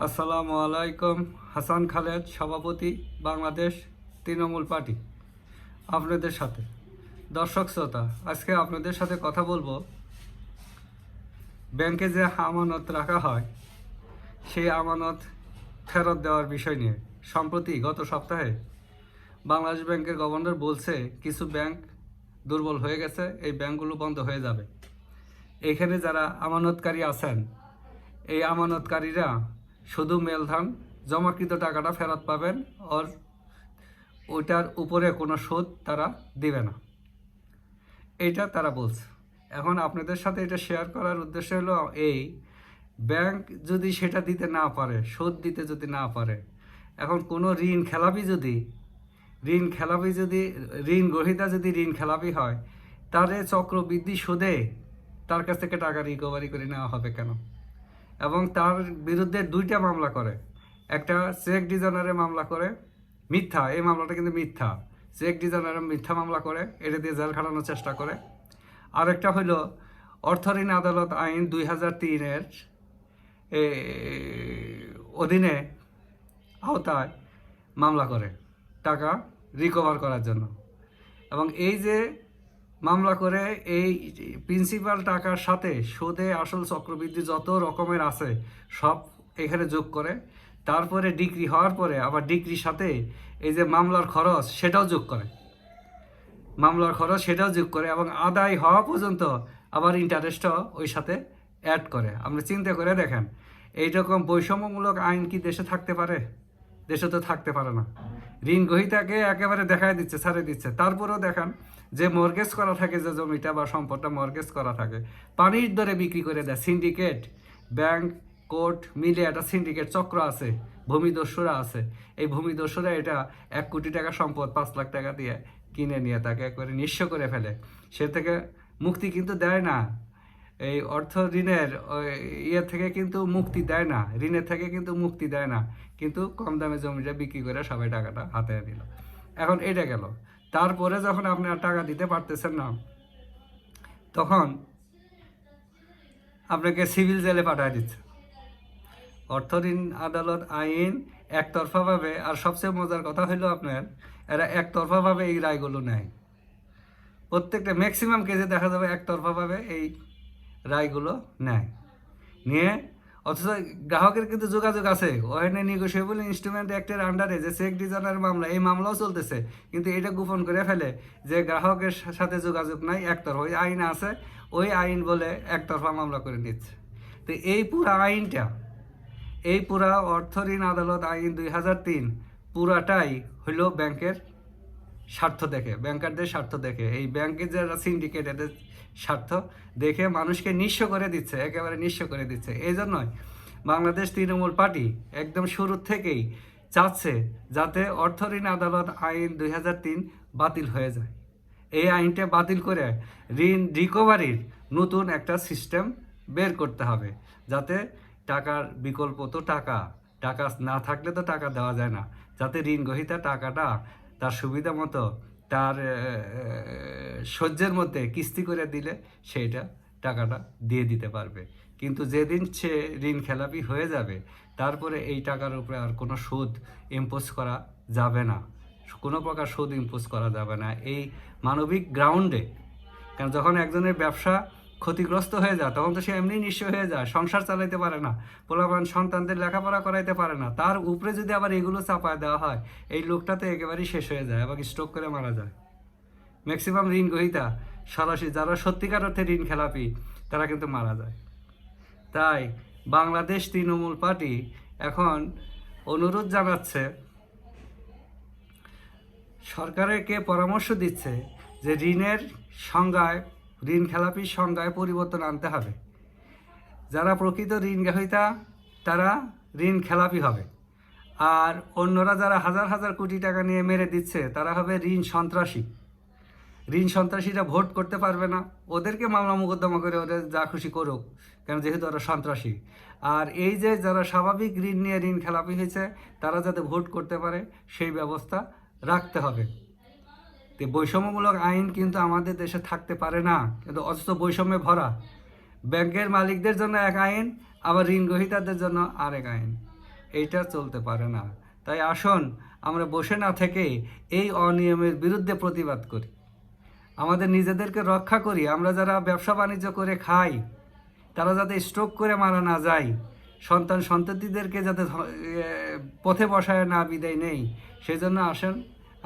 আসসালামু আলাইকুম। হাসান খালেদ, সভাপতি, বাংলাদেশ তৃণমূল পার্টি, আপনাদের সাথে। দর্শক শ্রোতা, আজকে আপনাদের সাথে কথা বলবো ব্যাংকে যে আমানত রাখা হয় সেই আমানত ফেরত দেওয়ার বিষয় নিয়ে। সম্প্রতি গত সপ্তাহে বাংলাদেশ ব্যাংকের গভর্নর বলছে কিছু ব্যাংক দুর্বল হয়ে গেছে, এই ব্যাংকগুলো বন্ধ হয়ে যাবে। এখানে যারা আমানতকারী আছেন, এই আমানতকারীরা শুধু মূলধন জমাকৃত টাকাটা ফেরত পাবেন, ওইটার উপরে কোনো সুদ তারা দিবে না, এইটা তারা বলছে। এখন আপনাদের সাথে এটা শেয়ার করার উদ্দেশ্য হলো এই, ব্যাংক যদি সেটা দিতে না পারে, সুদ দিতে যদি না পারে, এখন কোনো ঋণ খেলাপি যদি ঋণ গ্রহীতা যদি ঋণ খেলাপি হয়, তারে চক্রবৃদ্ধি সুদে তার কাছ থেকে টাকা রিকভারি করে নেওয়া হবে কেন? এবং তার বিরুদ্ধে দুইটা মামলা করে, একটা চেক ডিজাইনারে মামলা করে, মিথ্যা, এই মামলাটা কিন্তু মিথ্যা, চেক ডিজাইনারে মিথ্যা মামলা করে, এটা দিয়ে জেল খাটানোর চেষ্টা করে। আরেকটা হইল অর্থঋণ আদালত আইন 2003-এর অধীনে আওতায় মামলা করে টাকা রিকভার করার জন্য। এবং এই যে মামলা করে, এই প্রিন্সিপাল টাকার সাথে সুদে আসল চক্রবৃদ্ধি যত রকমের আছে সব এখানে যোগ করে, তারপরে ডিক্রি হওয়ার পরে আবার ডিক্রির সাথে এই যে মামলার খরচ সেটাও যোগ করে, এবং আদায় হওয়া পর্যন্ত আবার ইন্টারেস্টও ওই সাথে অ্যাড করে। আপনি চিন্তা করে দেখেন, এইরকম বৈষম্যমূলক আইন কি দেশে থাকতে পারে? দেশে তো থাকতে পারে না। ঋণ গ্রহীতাকে একেবারে দেখায় দিচ্ছে, ছাড়ে দিচ্ছে। তারপরেও দেখান যে মর্গেজ করা থাকে, যে জমিটা বা সম্পদটা মর্গেজ করা থাকে, পানির দরে বিক্রি করে দেয়। সিন্ডিকেট, ব্যাংক, কোর্ট মিলে একটা সিন্ডিকেট চক্র আছে, ভূমিদস্যুরা আছে। এই ভূমিদস্যুরা এটা 1 কোটি টাকা সম্পদ 5 লাখ টাকা দিয়ে কিনে নিয়ে তাকে একবারে নিঃস্ব করে ফেলে। সে থেকে মুক্তি কিন্তু দেয় না, এই অর্থ ঋণের থেকে কিন্তু মুক্তি দেয় না, ঋণের থেকে কিন্তু মুক্তি দেয় না, কিন্তু কম দামে জমিটা বিক্রি করে সবাই টাকাটা হাতে নিল। এখন এটা গেল। তারপরে যখন আপনি আর টাকা দিতে পারতেছেন না, তখন আপনাকে সিভিল জেলে পাঠিয়ে দিচ্ছে। অর্থ ঋণ আদালত আইন একতরফাভাবে, আর সবচেয়ে মজার কথা হলো আপনার, এরা একতরফাভাবে এই রায়গুলো নেয়। প্রত্যেকটা ম্যাক্সিমাম কেসে দেখা যাবে একতরফাভাবে এই রায়গুলো নিয়ে, অথচ গ্রাহকের কিন্তু যোগাযোগ আছে। ওখানে নেগোশিয়েবল ইনস্ট্রুমেন্ট অ্যাক্টের আন্ডারে যে চেক ডিজাইনার মামলা, এই মামলাও চলতেছে, কিন্তু এটা গোপন করে ফেলে যে গ্রাহকের সাথে যোগাযোগ নাই, একতরফা। ওই আইন আছে, ওই আইন বলে একতরফা মামলা করে নিচ্ছে। তো এই পুরা আইনটা, এই পুরা অর্থ ঋণ আদালত আইন 2003 পুরাটাই হইল ব্যাংকের স্বার্থ দেখে, ব্যাংকারদের স্বার্থ দেখে, এই ব্যাংকের যারা সিন্ডিকেট এদের স্বার্থ দেখে মানুষকে নিঃস্ব করে দিচ্ছে, একেবারে নিঃস্ব করে দিচ্ছে। এই জন্যই বাংলাদেশ তৃণমূল পার্টি একদম শুরুর থেকেই চাচ্ছে যাতে অর্থ ঋণ আদালত আইন 2003 বাতিল হয়ে যায়। এই আইনটা বাতিল করে ঋণ রিকভারির নতুন একটা সিস্টেম বের করতে হবে, যাতে টাকার বিকল্প তো টাকা না থাকলে তো টাকা দেওয়া যায় না, যাতে ঋণ গ্রহীতা টাকাটা তার সুবিধা মতো তার সহ্যের মধ্যে কিস্তি করে দিলে সেইটা টাকাটা দিয়ে দিতে পারবে। কিন্তু যেদিন সে ঋণ খেলাপি হয়ে যাবে, তারপরে এই টাকার উপরে আর কোনো সুদ ইম্পোজ করা যাবে না, কোনো প্রকার সুদ ইম্পোজ করা যাবে না এই মানবিক গ্রাউন্ডে। কারণ যখন একজনের ব্যবসা ক্ষতিগ্রস্ত হয়ে যায়, তখন তো সে এমনি নিঃস্ব হয়ে যায়, সংসার চালাইতে পারে না, পোলাপান সন্তানদের লেখাপড়া করাইতে পারে না, তার উপরে যদি আবার এগুলো চাপায় দেওয়া হয়, এই লোকটা তো একেবারেই শেষ হয়ে যায় এবং স্ট্রোক করে মারা যায়। ম্যাক্সিমাম ঋণ গ্রহীতা সরাসরি যারা সত্যিকার অর্থে ঋণ খেলাপি, তারা কিন্তু মারা যায়। তাই বাংলাদেশ তৃণমূল পার্টি এখন অনুরোধ জানাচ্ছে, সরকারকে পরামর্শ দিচ্ছে যে ঋণের সংজ্ঞায়, ঋণ খেলাপির সংজ্ঞায় পরিবর্তন আনতে হবে। যারা প্রকৃত ঋণ গ্রহীতা তারা ঋণ খেলাপি হবে, আর অন্যরা যারা হাজার হাজার কোটি টাকা নিয়ে মেরে দিচ্ছে তারা হবে ঋণ সন্ত্রাসী। ঋণ সন্ত্রাসীরা ভোট করতে পারবে না, ওদেরকে মামলা মোকদ্দমা করে ওদের যা খুশি করুক, কেন যেহেতু ওরা সন্ত্রাসী। আর এই যে যারা স্বাভাবিক ঋণ নিয়ে ঋণ খেলাপি হয়েছে, তারা যাতে ভোট করতে পারে সেই ব্যবস্থা রাখতে হবে। তো বৈষম্যমূলক আইন কিন্তু আমাদের দেশে থাকতে পারে না, কিন্তু অথচ বৈষম্যে ভরা। ব্যাংকের মালিকদের জন্য এক আইন, আবার ঋণ গ্রহীতাদের জন্য আরেক আইন। এইটা চলতে পারে না। তাই আসুন আমরা বসে না থেকে এই অনিয়মের বিরুদ্ধে প্রতিবাদ করি, আমাদের নিজেদেরকে রক্ষা করি। আমরা যারা ব্যবসা বাণিজ্য করে খাই তারা যাতে স্ট্রোক করে মারা না যায়, সন্তান সন্ততিদেরকে যাতে পথে বসায় না বিদায় নেই, সেই জন্য আসেন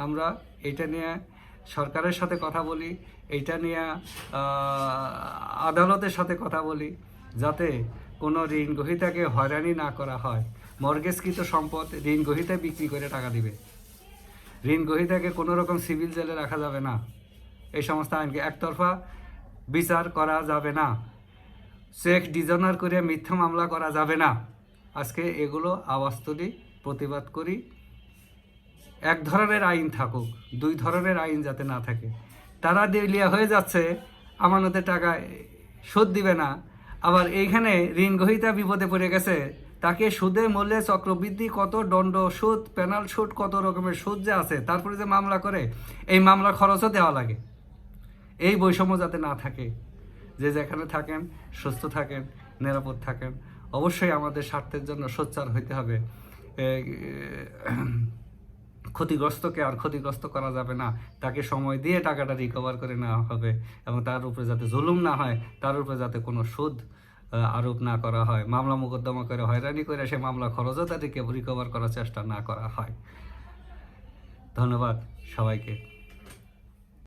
আমরা এটা নিয়ে সরকারের সাথে কথা বলি, এইটা নিয়ে আদালতের সাথে কথা বলি, যাতে কোনো ঋণ গ্রহীতাকে হয়রানি না করা হয়। মর্গেজকৃত সম্পদ ঋণ গ্রহীতা বিক্রি করে টাকা দিবে, ঋণ গ্রহীতাকে কোনো রকম সিভিল জেলে রাখা যাবে না। এই সমস্ত আইনকে একতরফা বিচার করা যাবে না, চেক ডিজনার করে মিথ্যা মামলা করা যাবে না। আজকে এগুলো আওয়াজ তুলি, প্রতিবাদ করি। এক ধরনের আইন থাকুক, দুই ধরনের আইন যাতে না থাকে। তারা দেউলিয়া হয়ে যাচ্ছে, আমানতের টাকা শোধ দিবে না, আবার এইখানে ঋণ গ্রহীতা বিপদে পড়ে গেছে, তাকে সুদে মূল্যে চক্রবৃদ্ধি কত দণ্ড সুদ, পেনাল সুদ, কত রকমের সুদ যে আছে, তারপরে যে মামলা করে, এই মামলার খরচও দেওয়া লাগে। এই বৈষম্য যাতে না থাকে, যে যেখানে থাকেন সুস্থ থাকেন, নিরাপদ থাকেন। অবশ্যই আমাদের স্বার্থের জন্য সোচ্চার হইতে হবে। ক্ষতিগ্রস্তকে আর ক্ষতিগ্রস্ত করা যাবে না, তাকে সময় দিয়ে টাকাটা রিকভার করে নেওয়া হবে, এবং তার উপরে যাতে জুলুম না হয়, তার উপরে যাতে কোনো সুদ আরোপ না করা হয়, মামলা মোকদ্দমা করে হয়রানি করে সে মামলা খরচও তাদেরকে রিকভার করার চেষ্টা না করা হয়। ধন্যবাদ সবাইকে।